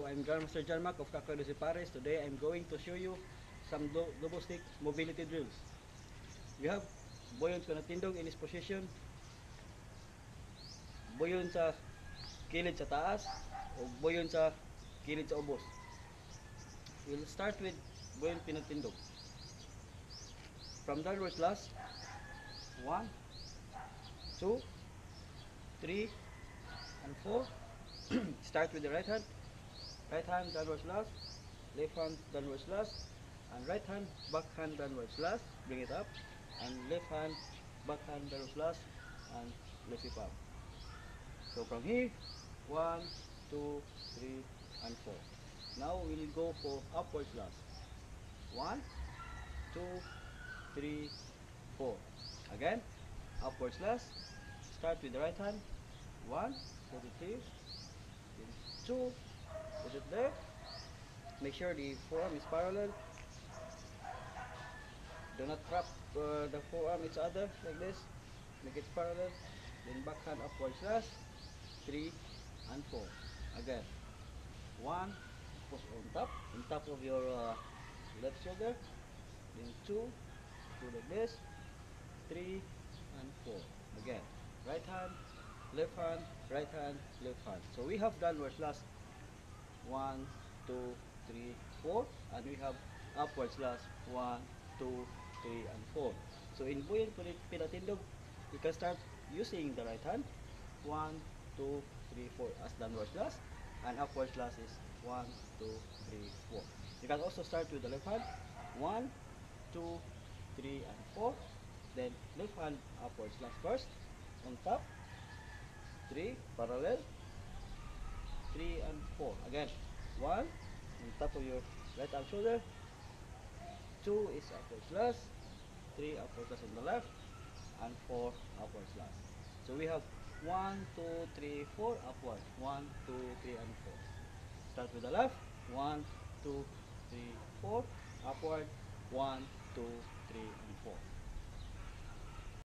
I'm Grandmaster John Mac of Cacoy de Pares. Today I'm going to show you some double stick mobility drills. We have buoyant pinatindog in his position, buoyant sa kilid sa taas, o buoyant sa kilid sa ubos. We'll start with buoyant pinatindog. From downwards last, 1, 2, 3, and 4. Start with the right hand downwards last, left hand downwards last, and right hand backhand downwards last, bring it up, and left hand backhand downwards last, and lift it up. So from here, 1, 2, 3, and 4. Now we'll go for upwards last. 1, 2, 3, 4. Again, upwards last. Start with the right hand. 1, put it here. 2, put it there. Make sure the forearm is parallel. Do not trap the forearm each other like this. Make it parallel. Then backhand upwards last. 3 and 4. Again. 1, push on top of your left shoulder. Then 2, go like this. 3 and 4. Again. Right hand, left hand, right hand, left hand. So we have downwards last 1, 2, 3, 4, and we have upwards last 1, 2, 3, and 4. So in buoyant pinatindog, you can start using the right hand 1, 2, 3, 4 as downwards last, and upwards last is 1, 2, 3, 4. You can also start with the left hand 1, 2, 3, and 4. Then left hand upwards last first, on top, 3 parallel, 3 and 4. Again, 1 on top of your right arm shoulder, 2 is upwards last, 3 upwards last on the left, and 4 upwards last. So we have 1, 2, 3, 4 upward, 1, 2, 3, and 4. Start with the left, 1, 2, 3, 4 upward, 1, 2, 3, and 4.